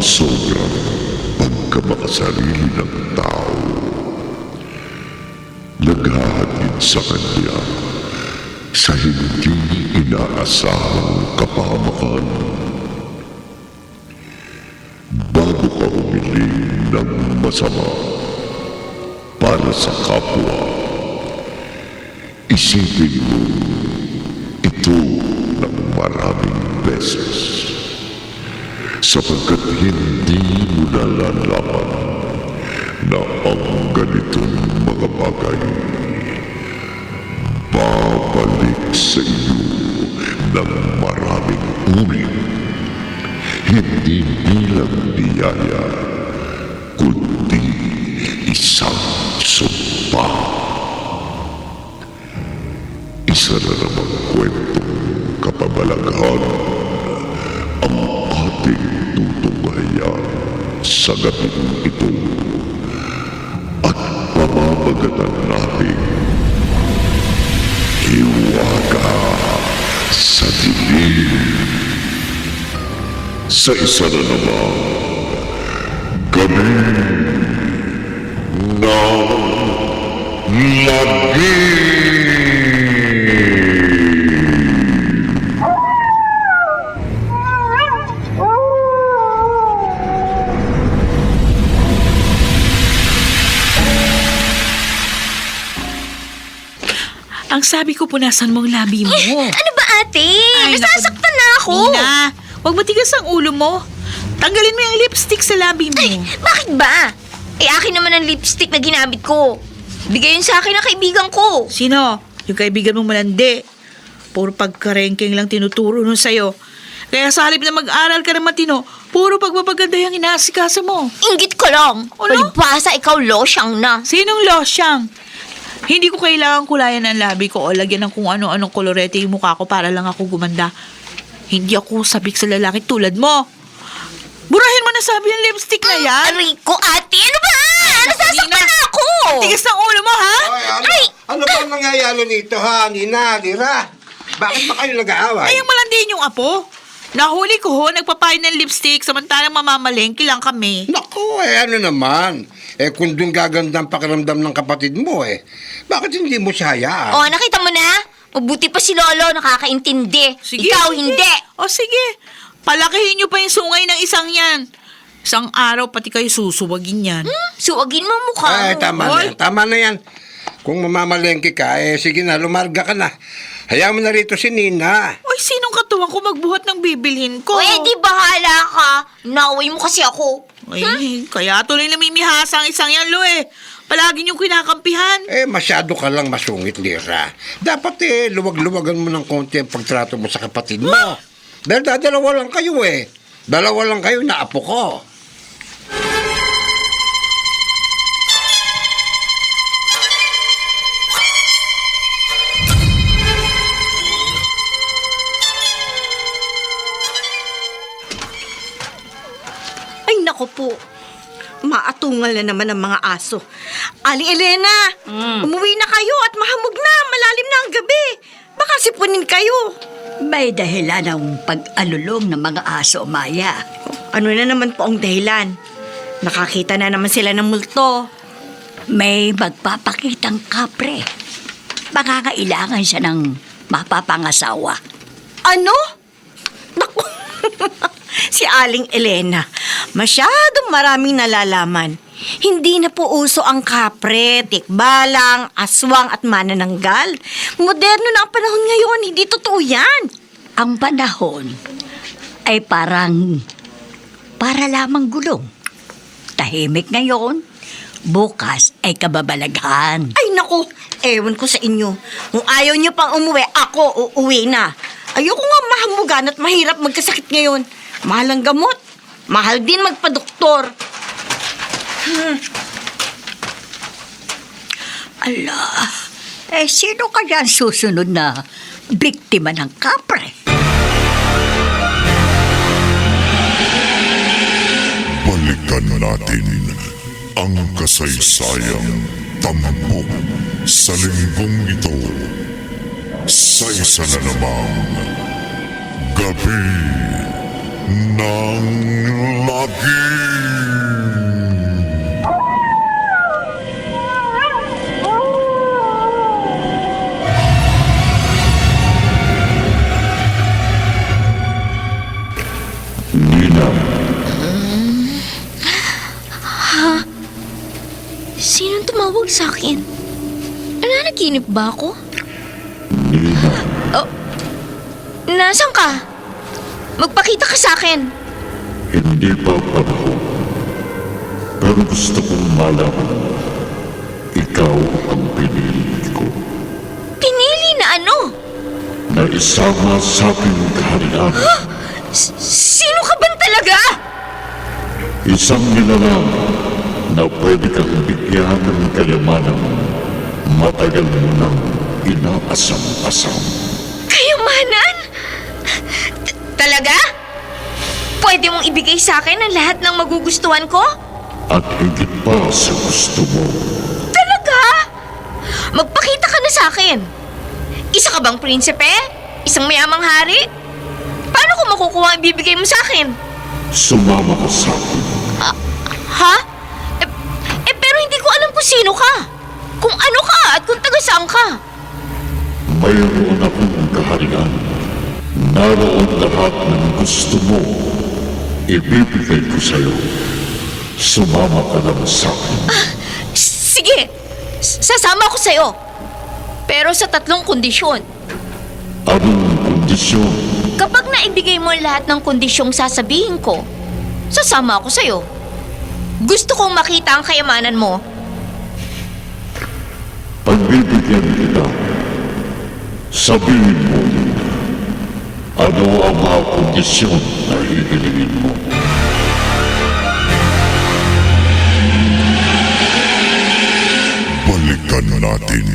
sobrang pagkamakasarili ng tao. Naghahatid sa kanya sa hindi inaasahang kapahamakan. Bago ka humiling ng masama para sa kapwa, isipin mo ito ng maraming beses, sapagkat hindi mo nalalaman na ang ganitong mga bagay babalik sa iyo ng maraming ulit, hindi bilang biyaya, kundi isang sumpa. Isa na namang kwentong kapabalaghan ang ating tutunghayan sa gabing ito at pamamagatan natin hiwaga sa dilim. Sa isa na namang gabi ng lagi. Ang sabi ko, punasan mo ang labi mo. Ano ba, ate? Ay, Nasasaktan na ako. Nina, huwag matigas ang ulo mo. Tanggalin mo yung lipstick sa labi mo. Ay, bakit ba? Akin naman ang lipstick na ginamit ko. Bigay yun sa akin ng kaibigan ko. Sino? Yung kaibigan mong malandi. Puro pagkarengking lang tinuturo nun sa'yo. Kaya sa halip na mag-aral ka ng matino, puro pagpapaganda yung inaasikaso mo. Inggit ko lang. Ano? Palibhasa ikaw losyang na. Sinong losyang? Hindi ko kailangan kulayan ang labi ko o lagyan ng kung ano-anong kolorete yung mukha ko para lang ako gumanda. Hindi ako sabik sa lalaki tulad mo. Burahin mo na sabi yung lipstick na yan. Aray ko, ate. Ano ba? Nasasaktan Nina, na ako. Tigas ng ulo mo, ha? Ano ba nangyayari nito, ha? Nina, Lira? Bakit ba kayo nag-aaway? Ay, ang malandiin yung apo. Nahuli ko ho, nagpapain ng lipstick samantalang mamamalengke lang kami. Naku, ano naman? Kung doon gaganda ang pakiramdam ng kapatid mo, bakit hindi mo siya hayaan? Oh, nakita mo na? Mabuti pa si Lolo, nakakaintindi. Ikaw, sige. hindi. O sige, palakihin niyo pa yung sungay ng isang yan. Isang araw pati kayo susuwagin yan. Suwagin mo ang mukha mo. Tama na yan. Tama na yan. Kung mamamalengke ka, sige na, lumarga ka na. Hayaan mo na rito si Nina. Oy, sinong katuwang ko magbuhat ng bibilhin ko? O, di bahala ka. Naway mo kasi ako. Ay, kaya tuloy namimihasa ang isang yan, Lo Palagi niyong kinakampihan. Masyado ka lang masungit, Lira. Dapat luwag-luwagan mo ng konti ang pagtrato mo sa kapatid mo. Dahil dalawa lang kayo Dalawa lang kayo na apo ko. Ay, nako po. Maatungal na naman ang mga aso. Aling Elena, umuwi na kayo at mahamog na. Malalim na ang gabi. Baka sipunin kayo. May dahilan ang pag-alulong ng mga aso, Maya. Ano na naman po ang dahilan? Nakakita na naman sila ng multo. May magpapakitang kapre. Makakailangan siya ng mapapangasawa. Ano? Naku, si Aling Elena. Masyadong maraming nalalaman. Hindi na po uso ang kapre, tikbalang, aswang at manananggal. Moderno na ang panahon ngayon, hindi totoo yan. Ang panahon ay para lamang gulong. Tahimik ngayon, bukas ay kababalaghan. Ay naku, ewan ko sa inyo. Kung ayaw niyo pang umuwi, ako uuwi na. Ayoko nga mahamugan at mahirap magkasakit ngayon. Mahal ang gamot. Mahal din magpa-doktor. Ala, sino kaya ang susunod na biktima ng kapre? Balikan natin ang kasaysayang tampok sa linggong ito sa isa na namang gabi ng lagim. Nina, Sinong tumawag sa akin? Nananaginip ba ako? Nina, Oh, nasaan ka? Magpakita ka sa akin. hindi pa panahon. Pero gusto kong malaman, ikaw ang pinili ko Pinili na ano? na isama sa aking kaharian. Sino ka ba talaga? Isang nilalang na pwede kang bigyan ng kayamanan matagal mo nang inaasam-asam. Kayamanan? Talaga? Pwede mong ibigay sa akin ang lahat ng magugustuhan ko? At higit pa sa gusto mo. Talaga? Magpakita ka na sa akin. Isa ka bang prinsipe? Isang mayamang hari? Paano ko makukuha ang ibibigay mo sa akin? Sumama ka sa akin. Ha? Pero hindi ko alam kung sino ka. Kung ano ka at kung taga saan ka. Mayroon akong kaharian. Naroon lahat ng gusto mo. Ibibigay ko sa'yo. Sumama ka lang sa akin. Sige, sasama ako sa'yo. Pero sa 3 kondisyon. Anong kondisyon? Kapag naibigay mo lahat ng kondisyong sasabihin ko, sasama ako sa'yo. Gusto kong makita ang kayamanan mo. Pagbibigyan kita. Sabihin mo, ano ang mga kondisyon na hihilingin mo? Balikan natin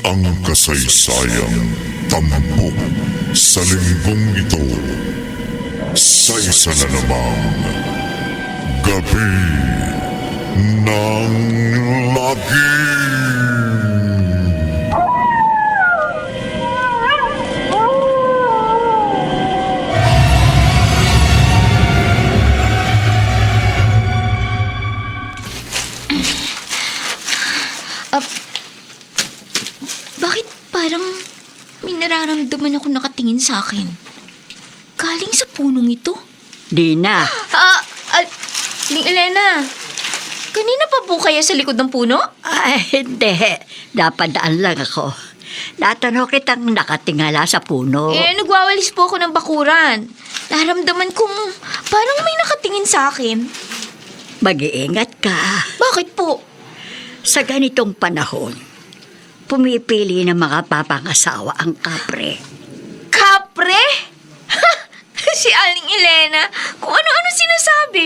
ang kasaysayang tampok sa linggong ito sa isa na namang gabi ng lagim. Bakit parang may nararamdaman ako nakatingin sa akin? Galing sa punong ito? Dina, Aling Elena, kanina pa po kaya sa likod ng puno? ay hindi. Napadaan lang ako. Natanaw kitang nakatingala sa puno. Nagwawalis po ako ng bakuran. Naramdaman kong parang may nakatingin sa akin. Mag-iingat ka. Bakit po? Sa ganitong panahon, pumipili ng mga papangasawa ang kapre. Kapre? Si Aling Elena, kung ano-ano sinasabi.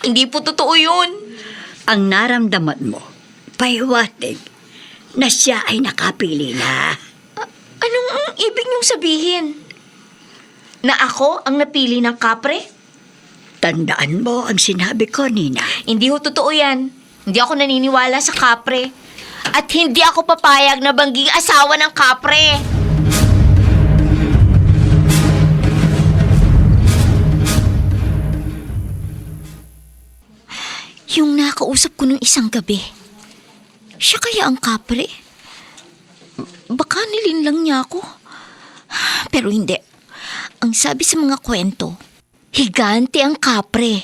Hindi po totoo yun. Ang naramdaman mo, pahiwatig na siya ay nakapili na. Anong ang ibig niyong sabihin? Na ako ang napili ng kapre? Tandaan mo ang sinabi ko, Nina. Hindi ho totoo yan. Hindi ako naniniwala sa kapre. At hindi ako papayag na bangging asawa ng kapre. Yung nakausap ko nung isang gabi, siya kaya ang kapre? Baka nilinlang niya ako. Pero hindi. Ang sabi sa mga kwento, higante ang kapre.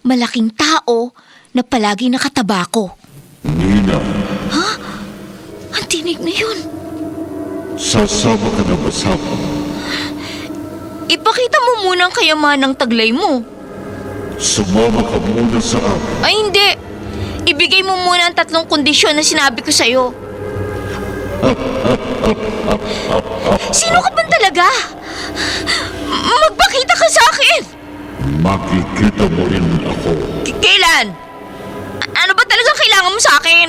Malaking tao na palagi nakatabako. Nina, Ang tinig na yun. sasama ka na ba sa akin? Ipakita mo muna ang kayamanang taglay mo. Sumama ka muna sa akin. Ay hindi. Ibigay mo muna ang 3 kondisyon na sinabi ko sa'yo. Sino ka ba talaga? Magpakita ka sa akin. Makikita mo rin ako. Kailan? Ano ba talagang kailangan mo sa akin?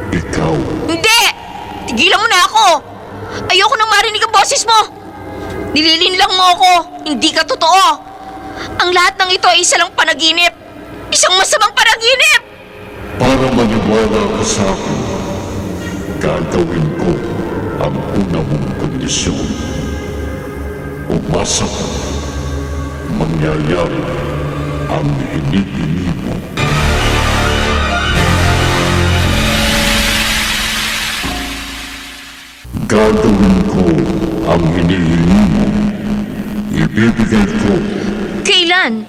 Ikaw, Hindi! Tigilan mo na ako! Ayoko nang marinig ang boses mo! Nililinlang mo ako! Hindi ka totoo! Ang lahat ng ito ay isa lang panaginip! Isang masamang panaginip! para maniwala ka sa akin, gagawin ko ang una mong kondisyon. Umasa ka. mangyayari ang hinihingi mo. Gagawin ko ang hinihingi mo. Ibibigay ko. Kailan?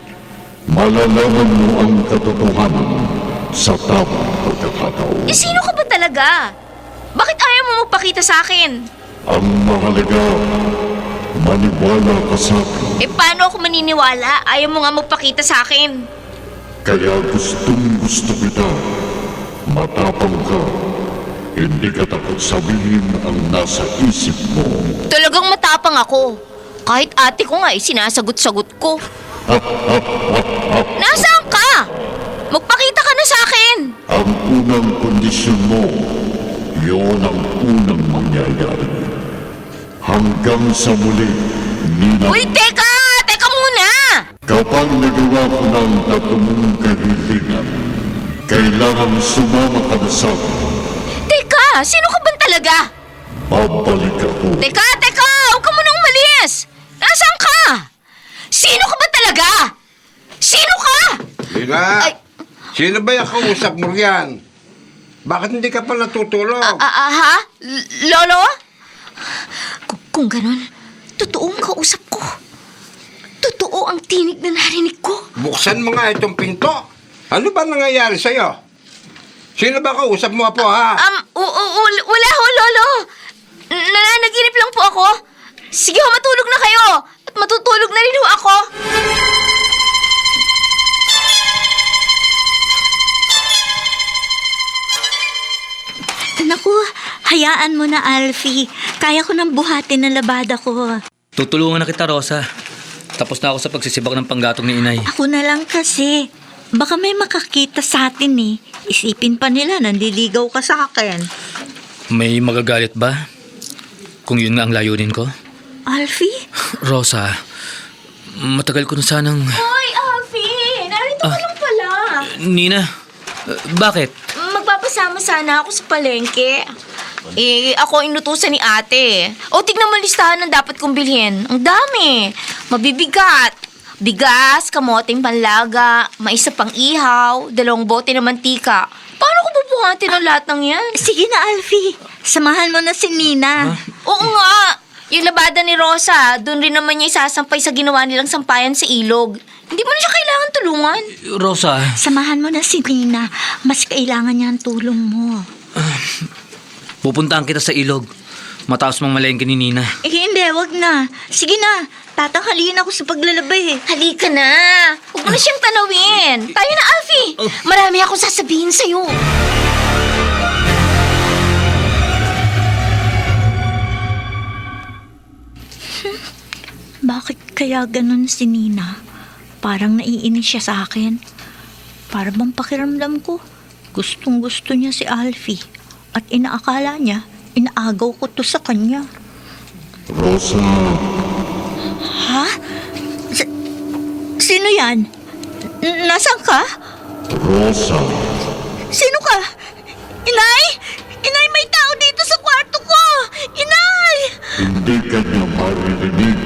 Malalaman mo ang katotohanan sa tamang pagkakataon. Sino ka ba talaga? Bakit ayaw mo magpakita sa akin? Ang mahalaga, maniwala ka sa akin. Paano ako maniniwala? Ayaw mo nga magpakita sa akin. Kaya gustong gusto kita. Matapang ka. Hindi ka takot sabihin ang nasa isip mo. Talagang matapang ako. Kahit ate ko nga sinasagot-sagot ko. Nasaan ka? Magpakita ka na sa akin. Ang unang kondisyon mo, yun ang unang mangyayari. Hanggang sa muli, Nina. Uy, teka! Teka muna! Kapag nagawa ko ng tatlong kahilingan, kailangan sumama ka na sa akin. Teka! Sino ka ba talaga? Babalik ako. Teka! Huwag ka munang umalis! Nasaan ka? Sino ka ba talaga? Sino ka? Lina, Ay. sino ba yung kausap mo riyan? Bakit hindi ka pa natutulog? Ha? Lolo? Kung ganun, totoo ang kausap ko. Totoo ang tinig na narinig ko. Buksan mo nga itong pinto. Ano ba nangyayari sa'yo? Sino ba kausap mo po, ha? Wala ho, Lolo. Nananaginip lang po ako. Sige ho, matulog na kayo. At matutulog na rin ho ako. Naku, hayaan mo na, Alfie. Kaya ko nang buhatin ang labada ko. Tutulungan na kita, Rosa. Tapos na ako sa pagsisibak ng panggatong ni inay. Ako na lang kasi. Baka may makakita sa atin eh. Isipin pa nila nandiligaw ka sa akin. May magagalit ba? Kung yun nga ang layunin ko? Alfie? Rosa, matagal ko na sanang... Hoy, Alfie! Narito ka lang pala. Nina, bakit? Magpapasama sana ako sa palengke. Ako inutusan ni ate. Tignan mo listahan ng dapat kong bilhin. Ang dami. Mabibigat. Bigas, kamoting panlaga, mais sa pang-ihaw, 2 bote na mantika. Paano ko bubuhatin ang lahat ng yan? Sige na, Alfie. Samahan mo na si Nina. Oo nga. Yung labada ni Rosa, doon rin naman niya isasampay sa ginawa nilang sampayan sa ilog. Hindi mo na siya kailangan tulungan. Rosa, Samahan mo na si Nina. Mas kailangan niya ang tulong mo. pupuntahan kita sa ilog. Mataas mang malengke ni Nina. Hindi, wag na. Sige na. Tatanghalin ako sa paglalabay eh. Halika na. Huwag mo na siyang tanawin. Tayo na, Alfie. Marami akong sasabihin sa'yo. Bakit kaya ganun si Nina? Parang naiinis siya sa akin. Para bang pakiramdam ko, gustong gusto niya si Alfie. At inaakala niya, inaagaw ko to sa kanya. Rosa, Ha? Sino yan? Nasaan ka? Rosa, Sino ka? Inay! Inay, may tao dito sa kwarto ko! Inay! hindi ka niya maririnig.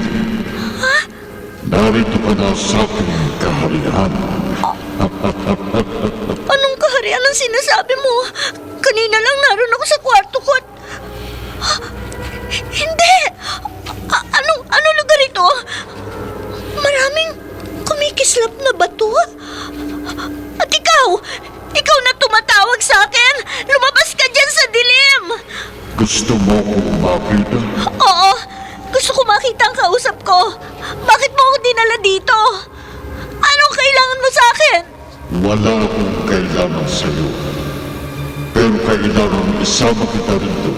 Narito ka na sa aking kaharian. Anong kaharian ang sinasabi mo? Kanina lang naroon ako sa kwarto ko at... Hindi! Anong lugar ito? Maraming kumikislap na bato. At ikaw na tumatawag sa akin. Lumabas ka dyan sa dilim. Gusto mo kong makita? Oo, gusto ko makita ang kausap ko. Bakit mo ako dinala dito? Anong kailangan mo sa akin? Wala akong kailangan sa'yo. Pero kailangan isama kita rito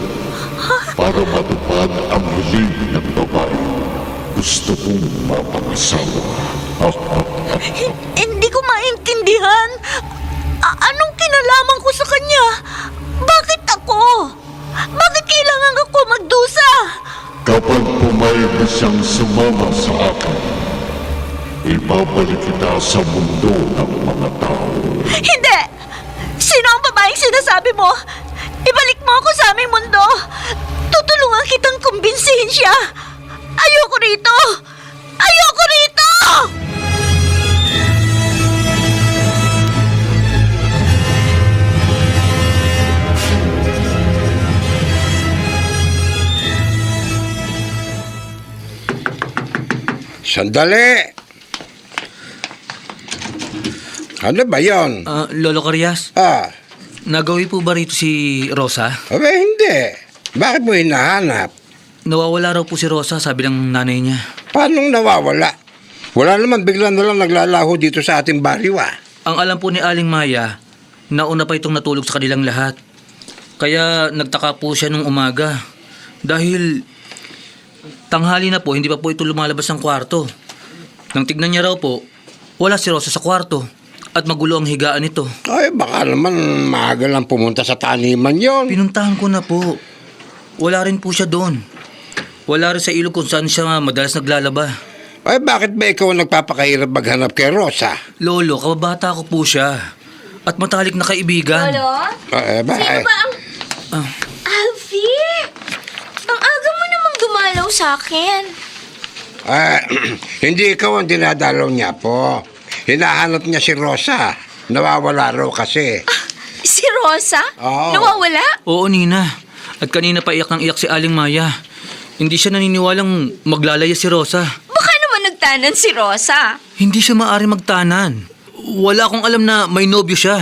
para matupad ang hiling ng babae. Gusto kong mapangasawa. Hindi ko maintindihan. Anong kinalaman ko sa kanya? Bakit ako? Bakit kailangan ako magdusa? Kapag pumayag na siyang sumama sa akin, ibabalik kita sa mundo ng mga tao. Hindi! Sino ang babaeng sinasabi mo? Ibalik mo ako sa aming mundo. Tutulungan kitang kumbinsihin siya. Ayoko rito! Ayoko rito! Sandali! Ano ba yon? Lolo Carias, nagawi po ba rito si Rosa? Aba, hindi. Bakit mo hinahanap? Nawawala raw po si Rosa, sabi ng nanay niya. Paano nawawala? Wala naman, bigla na lang naglalaho dito sa ating baryo, Ang alam po ni Aling Maya, nauna pa itong natulog sa kanilang lahat. Kaya nagtaka po siya nung umaga. Dahil tanghali na po, hindi pa po ito lumalabas ng kwarto. Nang tignan niya raw po, wala si Rosa sa kwarto. At magulo ang higaan nito. Ay, baka naman maaga lang pumunta sa taniman yon. Pinuntahan ko na po. Wala rin po siya doon. Wala rin sa ilog kung saan siya madalas naglalaba. Ay, bakit ba ikaw ang nagpapakahirap maghanap kay Rosa? Lolo, kababata ko po siya. At matalik na kaibigan. Lolo? Sino ba ang... Alfie! Ang aga mo namang dumalaw sa akin. Hindi ikaw ang dinadalaw niya po. Hinahanap niya si Rosa. Nawawala raw kasi. Si Rosa? Oo. Nawawala? Oo, Nina. At kanina pa iyak ng iyak si Aling Maya. Hindi siya naniniwalang maglalaya si Rosa. Baka naman nagtanan si Rosa. Hindi siya maaari magtanan. Wala akong alam na may nobyo siya.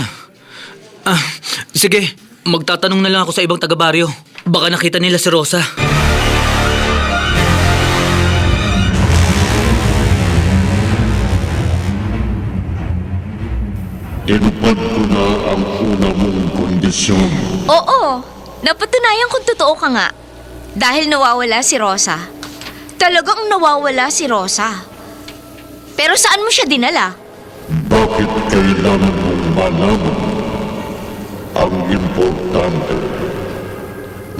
Sige, magtatanong na lang ako sa ibang taga-baryo. Baka nakita nila si Rosa. Tinupad ko na ang una mong kondisyon. Oo, napatunayan kung totoo ka nga. Dahil nawawala si Rosa. Talagang nawawala si Rosa. Pero saan mo siya dinala? Bakit kailangan mong malaman? Ang importante,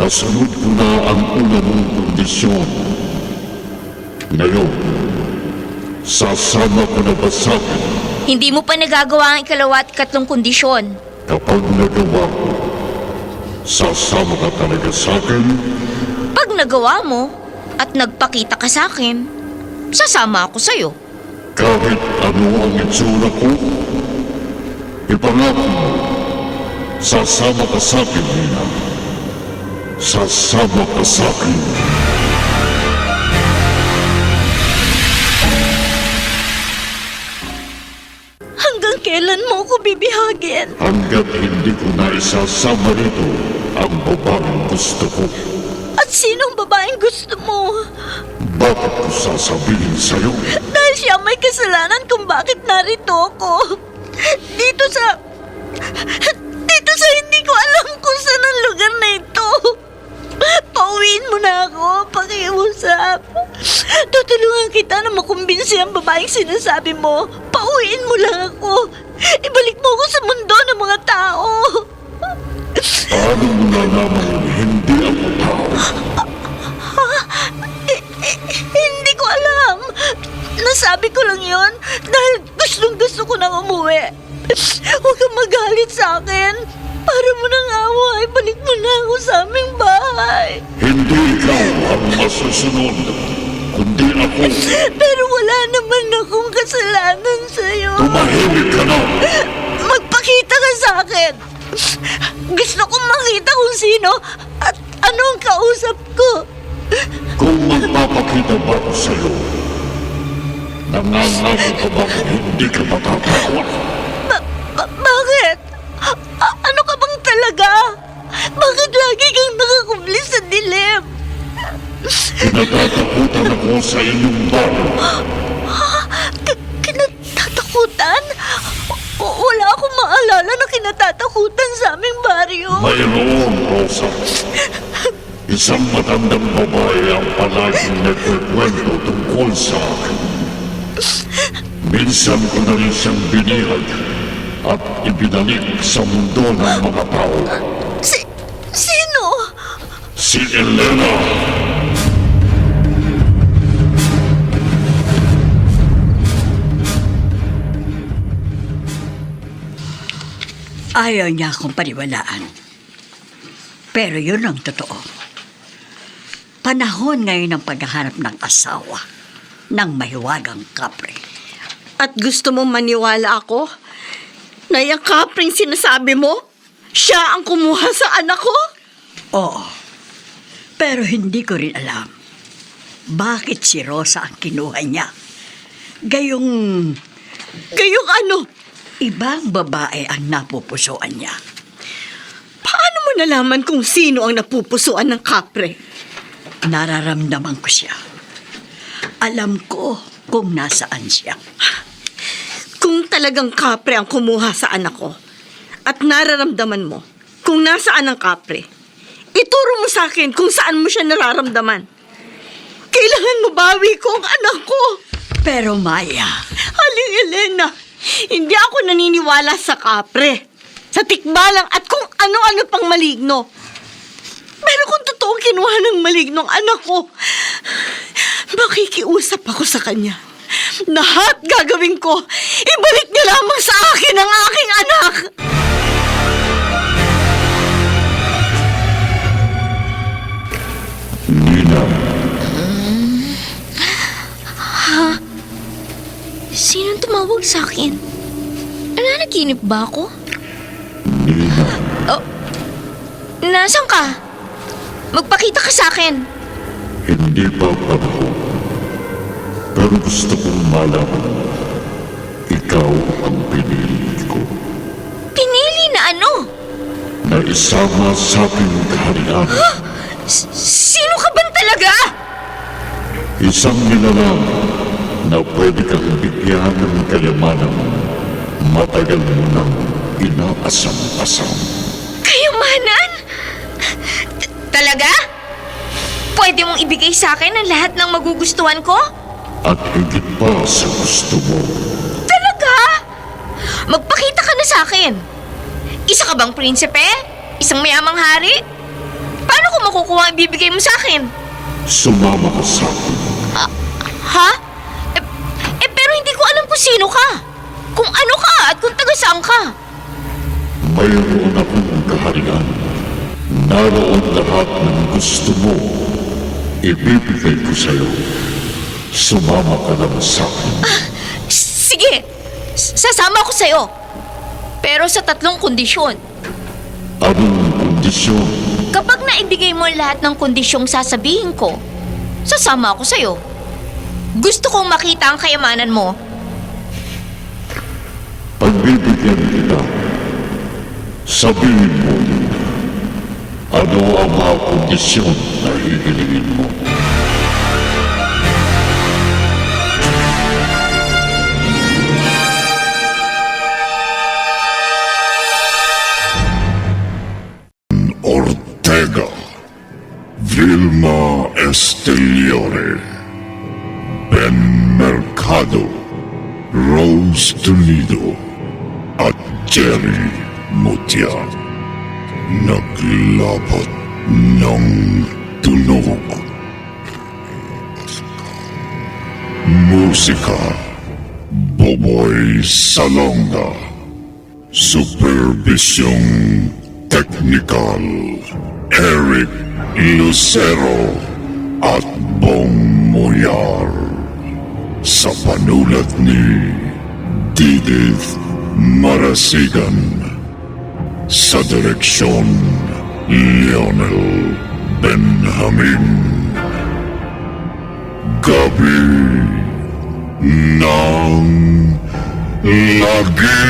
nasunod ko na ang una mong kondisyon. Ngayon, sasama ka na ba sa akin? Hindi mo pa nagagawa ang ikalawa at ikatlong kondisyon. Kapag nagawa ko, sasama ka talaga sa akin? Pag nagawa mo at nagpakita ka sa akin, sasama ako sa'yo. Kahit ano ang itsura ko, ipangako mo, sasama ka sa akin, Nina. Sasama ka sa akin. Hanggang kailan mo ako bibihagin? Hanggat hindi ko na isasama rito ang babaeng gusto ko. At sinong babaeng gusto mo? Bakit ko sasabihin sa'yo? Dahil siya may kasalanan kung bakit narito ako. Dito sa hindi ko alam kung saan ang lugar na ito. Pauwiin mo na ako, pakiusap. Tutulungan kita na makumbinsi ang babaeng sinasabi mo. Pauwiin mo lang ako. Ibalik mo ako sa mundo ng mga tao. Paano mo nalaman hindi ako tao? Hindi ko alam. Nasabi ko lang yon dahil gustong-gusto ko nang umuwi. Huwag kang magalit sa akin. Para mo nang awa, ibalik mo na ako sa aming bahay. Hindi ikaw ang masusunod, kundi ako. Pero wala naman akong kasalanan sa'yo. Tumahimik ka na! Magpakita ka sa akin. Gusto kong makita kung sino at ano ang kausap ko. Kung magpapakita ba ako sa'yo, nangangako ka bang hindi ka matatakot? Bakit? Ano ka bang talaga? Bakit lagi kang nakakubli sa dilim? Kinatatakutan ako sa inyong bahay. Kinatatakutan? Wala akong maalala na kinatatakutan sa aming baryo. Mayroon, Rosa. Isang matandang babae ang palaging nagkikwento tungkol sa akin. Minsan ko na rin siyang binihag at ibinalik sa mundo ng mga tao. Sino? Si Elena! Ayaw niya akong paniwalaan. Pero yun ang totoo. Panahon ngayon ng paghahanap ng asawa ng mahiwagang kapre. At gusto mo maniwala ako na yung kapring sinasabi mo, siya ang kumuha sa anak ko? Oo. Pero hindi ko rin alam bakit si Rosa ang kinuha niya Gayong ano? Ibang babae ang napupusuan niya. Paano mo nalaman kung sino ang napupusuan ng kapre? Nararamdaman ko siya. Alam ko kung nasaan siya. Kung talagang kapre ang kumuha sa anak ko at nararamdaman mo kung nasaan ang kapre, ituro mo sa akin kung saan mo siya nararamdaman. Kailangan mo bawi ko ang anak ko. Pero Maya, Aling Elena, hindi ako naniniwala sa kapre, sa tikbalang at kung ano-ano pang maligno. Pero kung totoong kinuha ng malignong anak ko, makikiusap ako sa kanya. Lahat gagawin ko, ibalik niya lamang sa akin ang aking anak. Nina, Sinong tumawag sa akin? Nanaginip ba ako? Nina, Oh, nasaan ka? Magpakita ka sa akin. hindi pa panahon. Pero gusto kong malaman, ikaw ang pinili ko. Pinili na ano? Na isama sa aking kaharian. Sino ka ba talaga? Isang nilalang na pwede kang bigyan ng kayamanan matagal mo nang inaasam-asam. Kayamanan? Talaga? Pwede mong ibigay sa akin ang lahat ng magugustuhan ko? At higit pa sa gusto mo. Talaga? Magpakita ka na sa akin. Isa ka bang prinsipe? Isang mayamang hari? Paano ko makukuha ang ibibigay mo sa akin? Sumama ka sa akin. Ha? Pero hindi ko alam kung sino ka. Kung ano ka at kung taga saan ka. Mayroon akong kaharian. Naroon lahat ng gusto mo. Ibibigay ko sa'yo. Sumama ka lang sa akin. Sige, sasama ako sa'yo. Pero sa 3 kondisyon. Anong kondisyon? Kapag naibigay mo lahat ng kondisyong sasabihin ko, sasama ako sa'yo. Gusto kong makita ang kayamanan mo. Pagbibigyan kita, sabihin mo, ano ang mga kondisyon na hihilingin mo? Ortega, Vilma Esteliore, Ben Mercado, Rose Tunido, at Jerry Mutia. Naglapat ng tunog. Musika, Boboy Salonga. Supervisyong Technical, Eric Lucero at Bong Moyar. Sa panulat ni Didith Marasigan. Sa direksyon, Lionel Benjamin. Gabi ng Lagi.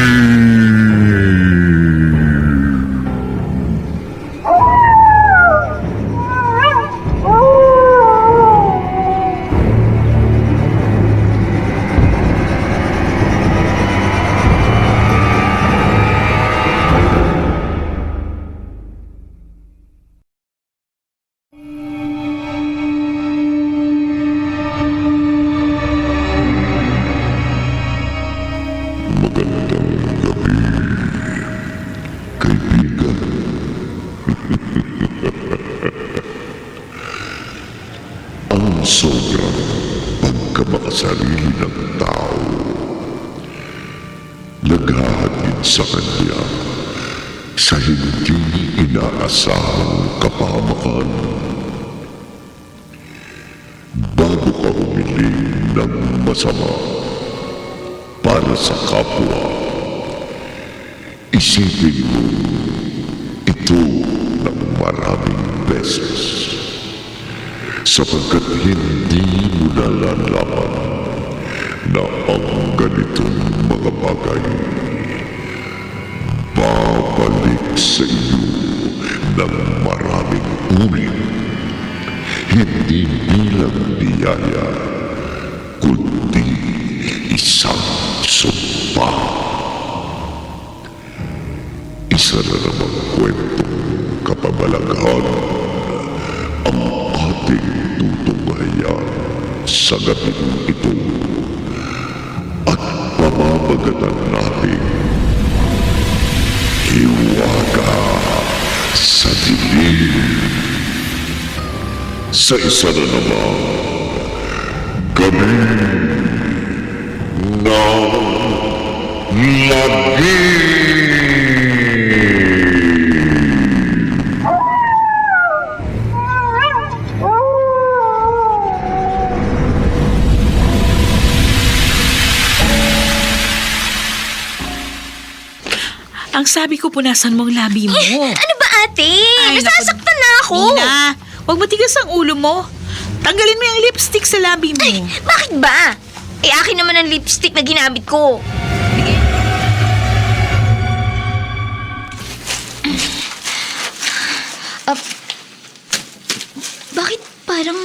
Sobrang pagkamakasarili ng tao. Naghahatid sa kanya sa hindi inaasahang kapahamakan. Bago ka humiling ng masama para sa kapwa, isipin mo ito ng maraming beses. Sapagkat hindi mo nalalaman na ang ganitong mga bagay babalik sa iyo ng maraming ulit, hindi bilang biyaya, kundi isang sumpa. Isa na namang kwentong kapabalaghan ang ating tutunghayan sa gabing ito at pamamagatan natin hiwaga sa dilim. Sa isa na namang gabi ng lagi. Ang sabi ko, punasan mo ang labi mo. Ano ba, ate? Ay, Nasasaktan na ako. Nina, huwag matigas ang ulo mo. Tanggalin mo yung lipstick sa labi mo. Ay, bakit ba? Eh, akin naman ang lipstick na ginamit ko. Bakit parang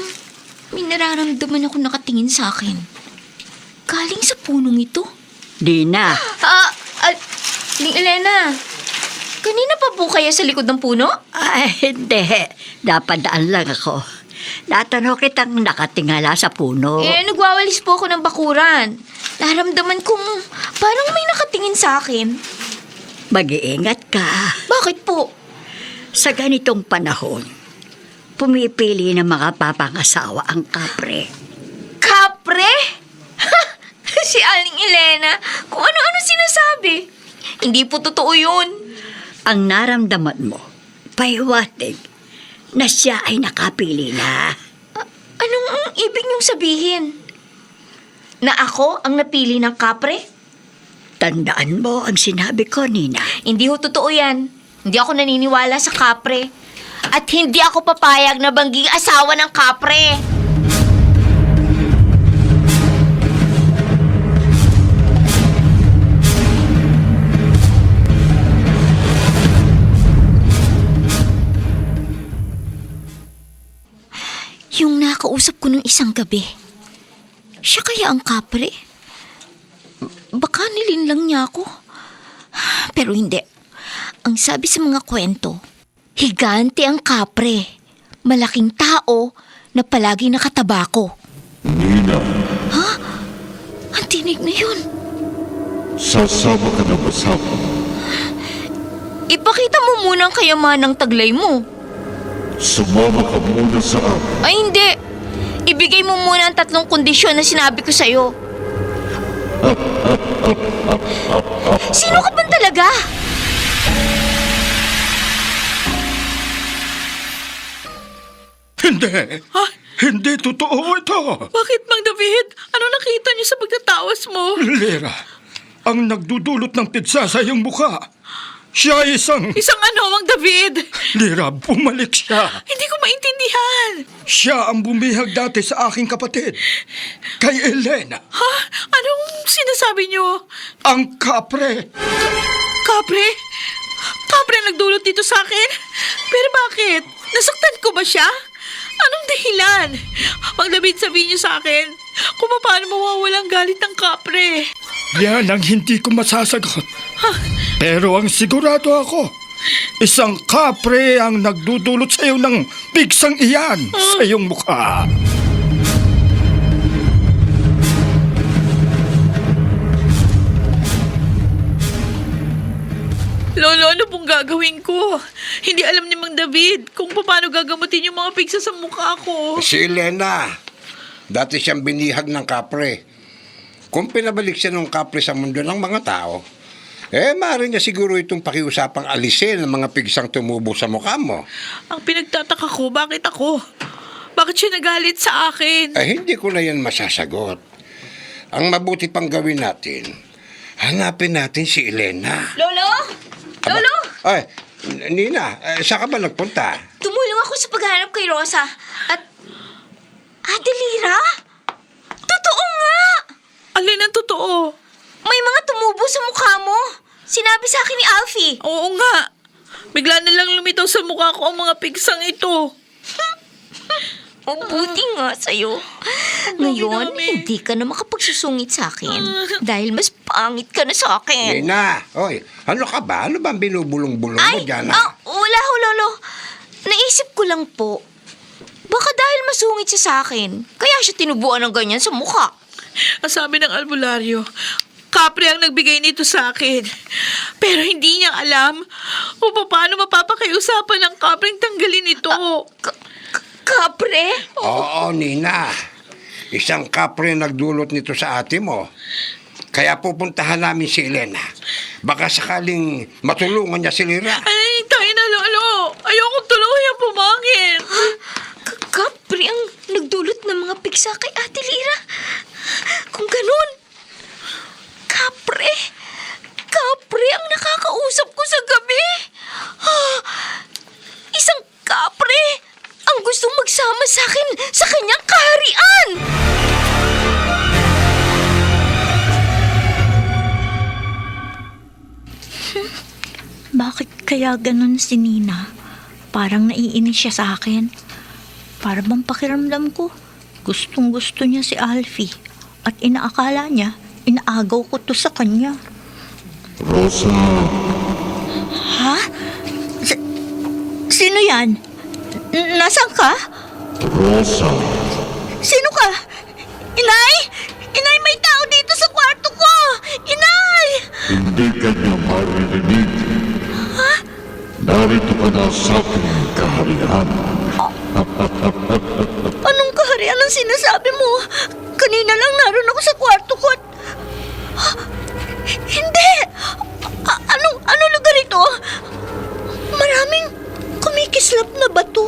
may nararamdaman ako nakatingin sa akin? Galing sa punong ito? Dina, Ling Elena, kanina pa po kaya sa likod ng puno? ay hindi. Dapadaan lang ako. Natanong kitang nakatingala sa puno. Eh, nagwawalis po ako ng bakuran. Naramdaman kong parang may nakatingin sa akin. Mag-iingat ka. Bakit po? Sa ganitong panahon, pumipili ng mga papangasawa ang kapre. Kapre? Si Aling Elena, kung ano-ano sinasabi. Hindi po totoo yun. Ang naramdaman mo, pahiwatig na siya ay nakapili na. Anong ang ibig niyong sabihin? Na ako ang napili ng kapre? Tandaan mo ang sinabi ko, Nina. Hindi ho totoo yan. Hindi ako naniniwala sa kapre. At hindi ako papayag na bangging asawa ng kapre. Yung nakausap ko nung isang gabi, siya kaya ang kapre? Baka nilinlang niya ako. Pero hindi. Ang sabi sa mga kwento, higante ang kapre. Malaking tao na palagi nakatabako. Nina, Ang tinig na yun. sasama ka na ba sa akin? Ipakita mo muna ang kayamanang taglay mo. Sumama ka muna sa akin. Ay hindi. Ibigay mo muna ang 3 kondisyon na sinabi ko sa'yo. Sino ka ba talaga? Hindi. Hindi totoo ito. Bakit, Mang David? Ano nakita niyo sa pagtatawas mo? Lera, ang nagdudulot ng pigsa sa iyong mukha. Siya ay isang... Isang ano, Mang David? Lera, bumalik siya. Hindi ko maintindihan. Siya ang bumihag dati sa aking kapatid. Kay Elena. Ha? Anong sinasabi niyo? Ang kapre. Kapre? Kapre ang nagdulot dito sa akin? Pero bakit? Nasaktan ko ba siya? Anong dahilan? Mang David, sabihin niyo sa akin kung paano mawawalang galit ng kapre. Yan ang hindi ko masasagot. Pero ang sigurado ako, isang kapre ang nagdudulot sa iyo ng pigsang iyan sa iyong mukha. Lolo, ano pong gagawin ko? Hindi alam ni Mang David kung paano gagamutin yung mga pigsa sa mukha ko. Si Elena, dati siyang binihag ng kapre. Kung pinabalik siya ng kapre sa mundo ng mga tao, maaari niya siguro itong pakiusapang alisin ang mga pigsang tumubo sa mukha mo. Ang pinagtataka ko, bakit ako? Bakit siya nagalit sa akin? Hindi ko na yan masasagot. Ang mabuti pang gawin natin, hanapin natin si Elena. Lolo? Lolo? Ay, Nina, saan ka ba nagpunta? Tumulong ako sa paghanap kay Rosa. At... Adelira? Totoo nga! Alin ang totoo? May mga tumubo sa mukha mo. Sinabi sa akin ni Alfie. Oo nga. Bigla na lang lumitaw sa mukha ko ang mga pigsang ito. O buti nga sa'yo. Ngayon, dami. hindi ka na makapagsusungit sa akin. Dahil mas pangit ka na sa akin. Nina, oy, ano ka ba? Ano ba ang binubulong-bulong mo dyan? Wala ho, Lolo. Naisip ko lang po. Baka dahil masungit siya sa akin, kaya siya tinubuan ng ganyan sa mukha. Ang sabi ng albularyo, Kapre ang nagbigay nito sa akin. Pero hindi niya alam kung paano mapapakiusapan ng Kapreng tanggalin ito. Kapre? Oo, Nina. Isang kapre nagdulot nito sa ate mo. Kaya pupuntahan namin si Elena. Baka sakaling matulungan niya si Lira. Ay, tayo na, Lolo. Ayokong tuluyan pumangin. Kapre ang nagdulot ng mga piksa kay Ate Lira. Kung ganun, Kapre ang nakakausap ko sa gabi. Isang kapre ang gustong magsama sa akin sa kanyang kaharian. Bakit kaya ganun si Nina? Parang naiinis siya sa akin. Para bang pakiramdam ko, gustong-gusto niya si Alfie. At inaakala niya, inaagaw ko to sa kanya. Rosa, Ha? Sino yan? Nasaan ka? Rosa, Sino ka? Inay! Inay, may tao dito sa kwarto ko! Inay! hindi ka niya maririnig. Narito ka na sa aking kaharian. Anong kaharian ang sinasabi mo? Kanina lang naroon ako sa kwarto ko at... Hindi! Anong lugar ito? Maraming kumikislap na bato.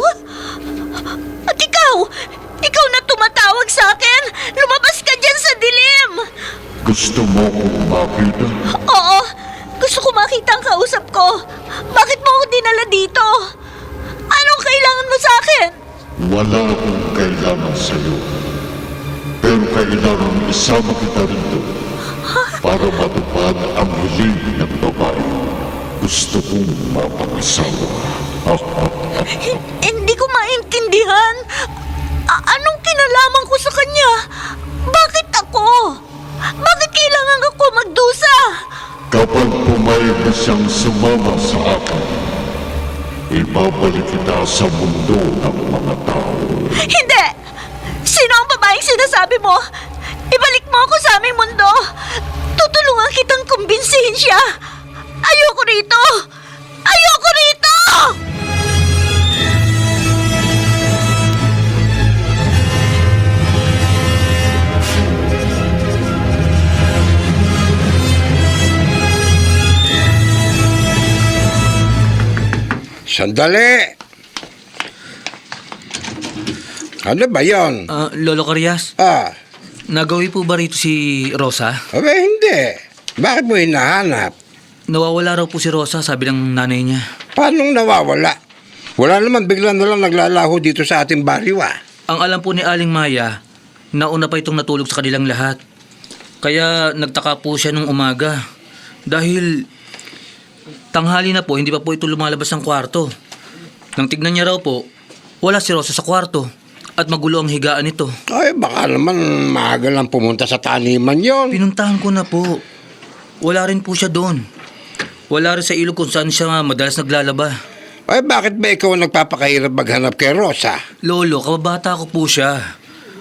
At ikaw na tumatawag sa akin! Lumabas ka dyan sa dilim! Gusto mo kong makita? Oo, gusto ko makita ang kausap ko. Bakit mo ako dinala dito? Anong kailangan mo sa akin? Wala akong kailangan sa'yo. Pero kailangan isama kita rito para matupad ang hiling ng babae. Gusto kong mapangasawa. Hindi ko maintindihan. Anong kinalaman ko sa kanya? Bakit ako? Bakit kailangan ako magdusa? Kapag pumayag na siyang sumama sa akin, ibabalik kita sa mundo ng mga tao. Hindi! Sino ang babaeng sinasabi mo? Ibalik mo ako sa aming mundo. Tutulungan kitang kumbinsihin siya. Ayoko rito! Ayoko rito! Sandali! Ano ba yon? Lolo Carias, nagawi po ba rito si Rosa? Aba, hindi. Bakit mo hinahanap? Nawawala raw po si Rosa, sabi ng nanay niya. Paano nawawala? Wala naman, bigla na lang naglalaho dito sa ating baryo Ang alam po ni Aling Maya, nauna pa itong natulog sa kanilang lahat. Kaya nagtaka po siya nung umaga. Dahil tanghali na po, hindi pa po ito lumalabas ng kwarto. Nang tignan niya raw po, wala si Rosa sa kwarto. At magulo ang higaan nito. Ay, baka naman maaga lang pumunta sa taniman yon. Pinuntahan ko na po. Wala rin po siya doon. Wala rin sa ilog kung saan siya madalas naglalaba. Ay, bakit ba ikaw ang nagpapakahirap maghanap kay Rosa? Lolo, kababata ko po siya.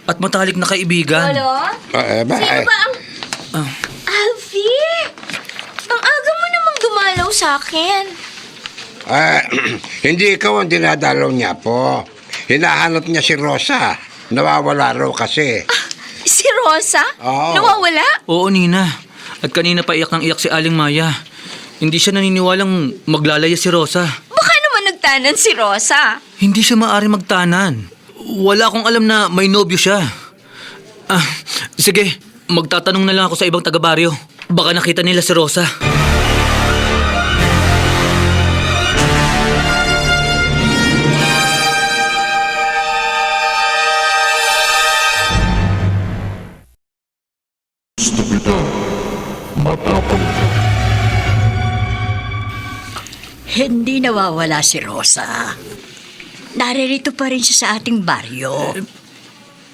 At matalik na kaibigan. Sino ba ang... Alfie! Ang aga mo namang dumalaw sa akin. Hindi ikaw ang dinadalaw niya po. Hinahanap niya si Rosa. Nawawala raw kasi. Si Rosa? Oo. Nawawala? Oo, Nina. At kanina pa iyak ng iyak si Aling Maya. Hindi siya naniniwalang maglalaya si Rosa. Baka naman nagtanan si Rosa. Hindi siya maaari magtanan. Wala akong alam na may nobyo siya. Sige, magtatanong na lang ako sa ibang taga-baryo. Baka nakita nila si Rosa. gusto kita. Matapang ka. Hindi nawawala si Rosa. Naririto pa rin siya sa ating baryo.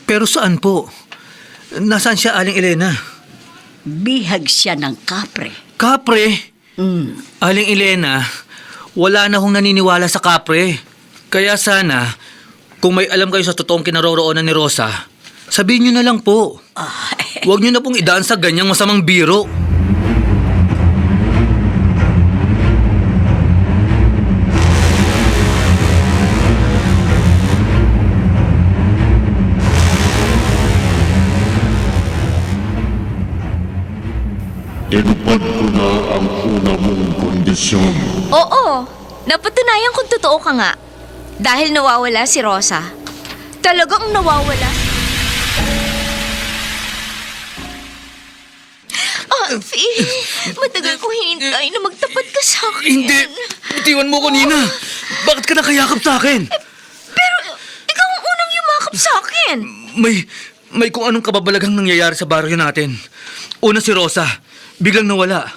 Pero saan po? Nasaan siya, Aling Elena? Bihag siya ng kapre. Kapre? Aling Elena, wala na hong naniniwala sa kapre. Kaya sana, kung may alam kayo sa totoong kinaroroonan ni Rosa, sabihin niyo na lang po. Huwag niyo na pong idaan sa ganyang masamang biro. Tinupad ko na ang una mong kondisyon. Oo, napatunayan kung totoo ka nga. Dahil nawawala si Rosa. Talagang nawawala. Alfie, matagal ko hinintay na magtapat ka sa akin. Hindi! Itiwan mo ko, Nina! Bakit ka nakayakap sa akin? Pero ikaw ang unang yumakap sa akin. May kung anong kababalagang nangyayari sa baryo natin. Una si Rosa, biglang nawala.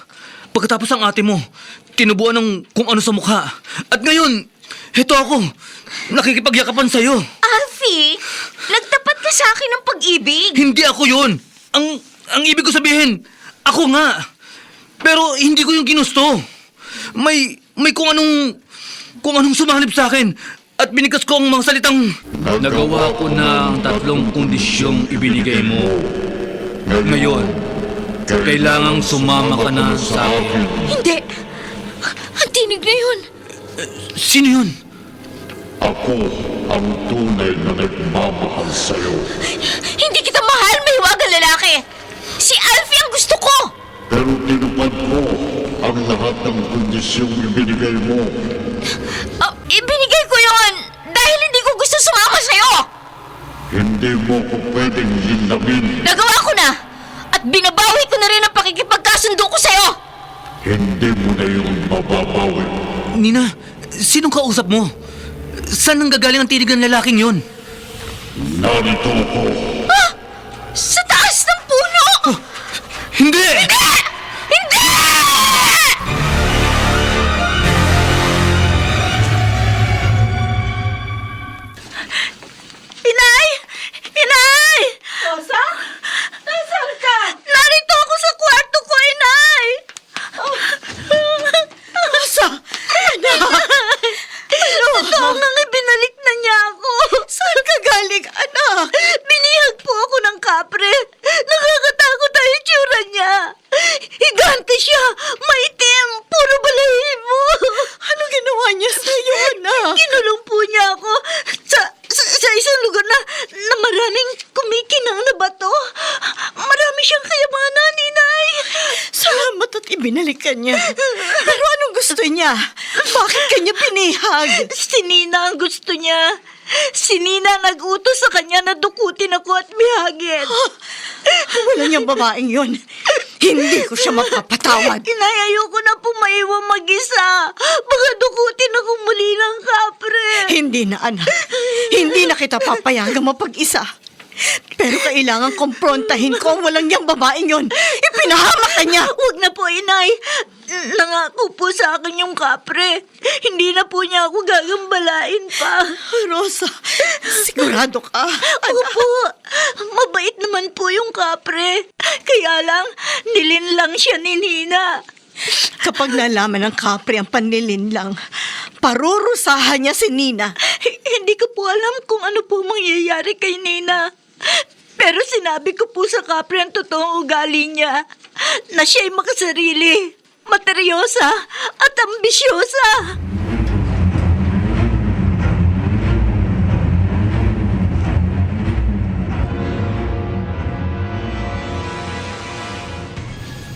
Pagkatapos ang ate mo, tinubuan ng kung ano sa mukha. At ngayon, heto ako, nakikipagyakapan sa'yo. Alfie, nagtapat ka sa akin ng pag-ibig. Hindi ako yun. Ang ibig ko sabihin, ako nga. Pero hindi ko yung ginusto. May kung anong sumanib sa akin. At binigas ko ang mga salitang... Nagawa ko na ang 3 kondisyong ibinigay mo. Ngayon, kailangang sumama ka na sa akin. Hindi. Ang tinig na yun. Sino yun? Ako ang tunay na nagmamahal sa'yo. Hindi kita mahal, may hiwagang lalaki. Si Alfie ang gusto ko. Pero tinupad ko ang lahat ng kondisyong ibinigay mo. Ibinigay ko yon dahil hindi ko gusto sumama sa'yo. Hindi mo ko pwedeng linlamin. Nagawa ko na. At binabawi ko na rin ang pakikipagkasundo ko sa'yo. Hindi mo na yun mababawi. Nina, sinong kausap mo? Saan nanggagaling ang tinig ng lalaking yun? Narito ko. Sa taas ng puno. Hindi! Hindi! Inay! Inay! Rosa? Nasaan ka? Narito ako sa kwarto ko, Inay! Rosa! Anak! Totoo nga ibinalik na niya ako. Saan ka galing, anak? Binihag po ako ng kapre. Nakakatakot ang itsura niya. Higante siya. Maitim. Puro balahibo. Ano ginawa niya sa'yo, anak? Kinulong po niya ako sa isang lugar na maraming kumikinang na bato. Marami siyang kayamanan, Inay. Salamat at ibinalik ka niya. Pero anong gusto niya? Bakit kanya pinihag? Si Nina ang gusto niya. Si Nina nag-utos sa kanya na dukutin ako at bihagin. Wala niyang babaeng yon. Hindi ko siya mapapatawad. Inay, ayoko na po maiwan mag-isa. Baka dukutin ako muli ng kapre. Hindi na, anak. Hindi na kita papayagang mapag-isa. Pero kailangan kumprontahin ko ang walang niyang babaeng yon. Ipinahamak ka niya. Huwag na po, Inay. Nangako po sa akin yung kapre. Hindi na po niya ako gagambalain pa. Rosa, sigurado ka? Opo, mabait naman po yung kapre. Kaya lang, nilinlang siya ni Nina. Kapag nalaman ng kapre ang panlilinlang, parurusahan niya si Nina. Hindi ko po alam kung ano po mangyayari kay Nina. Pero sinabi ko po sa kapre ang totoong ugali niya, na siya'y makasarili, materyosa at ambisyosa.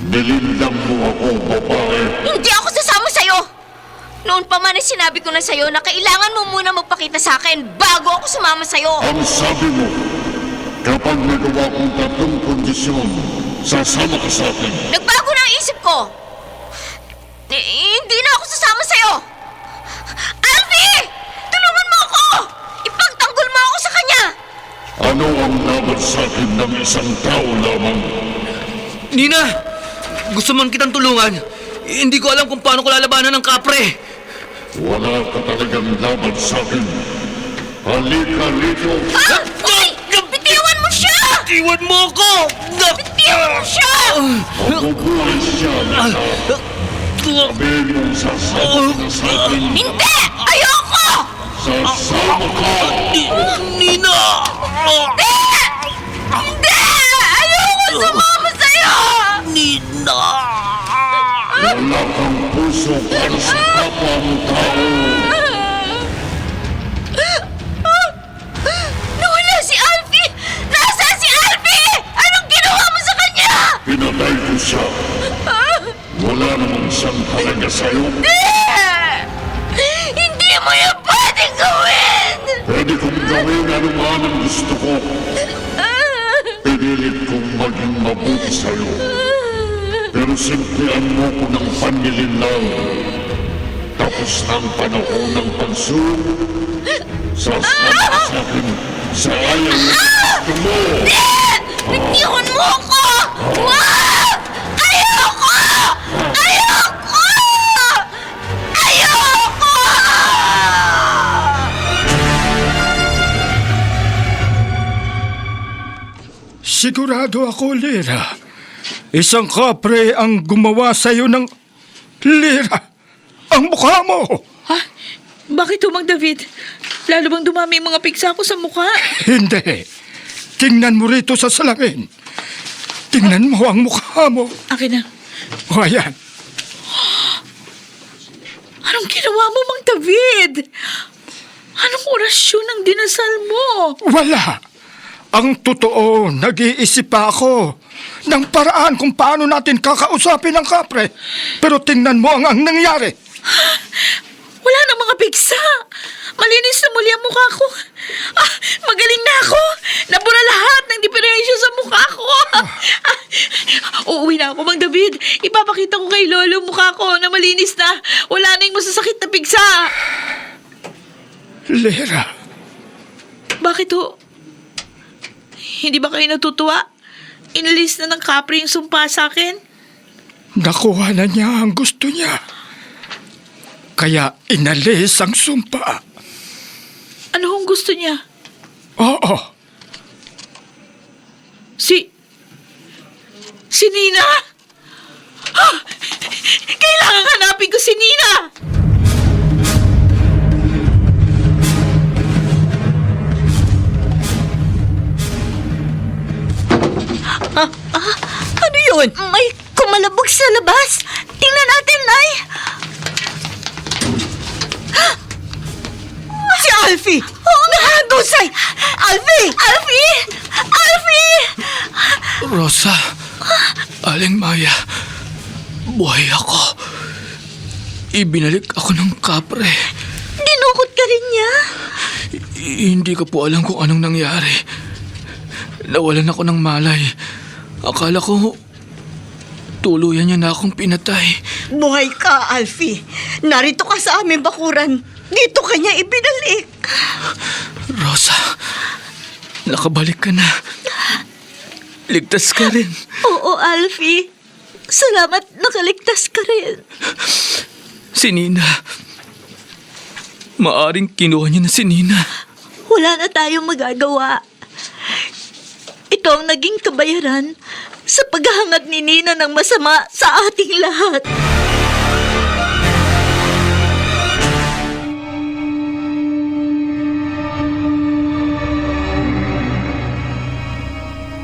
Nilindang mo ako, babae. Hindi ako sasama sa'yo. Noon pa man ay sinabi ko na sa'yo na kailangan mo muna magpakita sa akin bago ako sumama sa'yo. Ang sabi mo, kapag nagawa kong 3 kondisyon, sasama ka sa akin. Nagbago na ang isip ko. Hindi na ako sasama sa'yo. Alfie! Tulungan mo ako! Ipagtanggol mo ako sa kanya! Ano ang laban sa akin ng isang tao lamang? Nina! Gusto man kitang tulungan. Hindi ko alam kung paano ko lalabanan ng kapre. Wala ka talagang laban sa akin. Halika rito. Hoy! Bitiwan mo siya! Iwan mo ako! Bitiwan mo siya! Mabubuhay siya na sabi mong sasama ka sa akin. Hindi! Ayoko! Sasama ka. Nina! Hindi! Ayoko sumama sa'yo! Nina! Wala kang puso para sa kapwa mo tao. Nawala si Alfie! Nasaan si Alfie? Anong ginawa mo sa kanya? Pinatay ko siya. Wala namang siyang halaga sa'yo. Hindi mo yan pwedeng gawin! Pwede kong gawin anuman ang gusto ko. Pinilit kong maging mabuti sa'yo. Pero simplihan mo ko ng panlilinlang. Tapos na ang panahon ng pagsulong. Sasama ka sa akin sa ayaw na gusto mo. Bitiwan mo ako! Wag! Ayoko! Ayoko! Ayoko! Sigurado ako, Lira. Isang kapre ang gumawa sa'yo ng Lira. Ang mukha mo! Ha? Bakit ho, Mang David? Lalo bang dumami yung mga pigsa ko sa mukha? Hindi. Tingnan mo rito sa salamin. Tingnan mo ang mukha mo. Akin na. O ayan. Anong ginawa mo, Mang David? Anong orasyon ang dinasal mo? Wala. Ang totoo, nag-iisip pa ako ng paraan kung paano natin kakausapin ang kapre. Pero tingnan mo ang nangyari. Wala na mga pigsa. Malinis na muli ang mukha ko. Magaling na ako. Nabura lahat ng diferensya sa mukha ko. Uuwi na ako, Mang David. Ipapakita ko kay Lolo ang mukha ko na malinis na. Wala na yung masasakit na pigsa. Lira, Bakit ho? Hindi ba kayo natutuwa? Inalis na ng kapre yung sumpa sa akin? nakuha na niya ang gusto niya. Kaya inalis ang sumpa. Ano hong gusto niya? Oo, Si Nina? Kailangan hanapin ko si Nina! Ano yun? May kumalabog sa labas. Tingnan natin, Nay. Si Alfie! Nahagusay! Alfie! Alfie! Alfie! Rosa, Aling Maya, buhay ako. Ibinalik ako ng kapre. Dinukot ka rin niya? Hindi ko po alam kung anong nangyari. Nawalan ako ng malay. Akala ko tuluyan niya na akong pinatay. Buhay ka, Alfie. Narito ka sa aming bakuran. Dito ka niya ibinalik. Rosa, nakabalik ka na. Ligtas ka rin. Oo, Alfie. Salamat nakaligtas ka rin. Si Nina. Maaring kinuha niya na si Nina. Wala na tayong magagawa. Ito ang naging kabayaran sa paghahangad ni Nina ng masama sa ating lahat.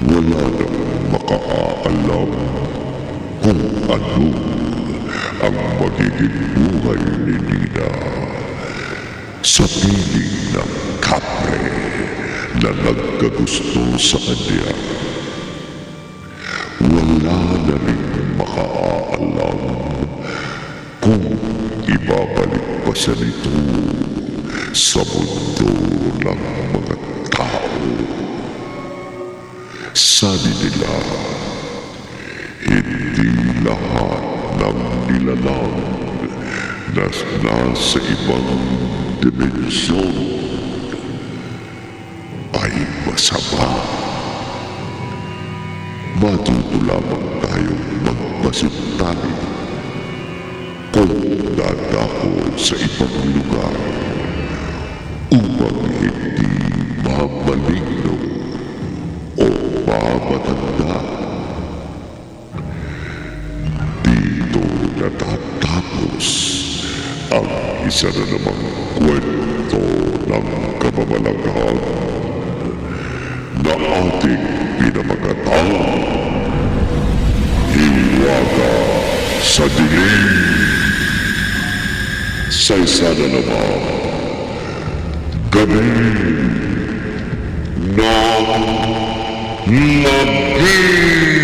Wala nang makakaalam kung ano ang magiging buhay ni Nina sa piling ng kapre na nagkagusto sa kanya. Wala na rin makaalam kung ibabalik pa siya nito sa mundo ng mga tao. Sabi nila, hindi lahat ng nilalang na nasa ibang dimensyon ay masama. matuto lamang tayong magpasintali kung dadako sa ibang lugar upang hindi mamaligno o mamatanda. Dito natatapos ang isa na namang kwento ng kamamalanghang na ating pinamagatang Hiwaga sa Dilim. Sa isa na namang gabi ng Labi.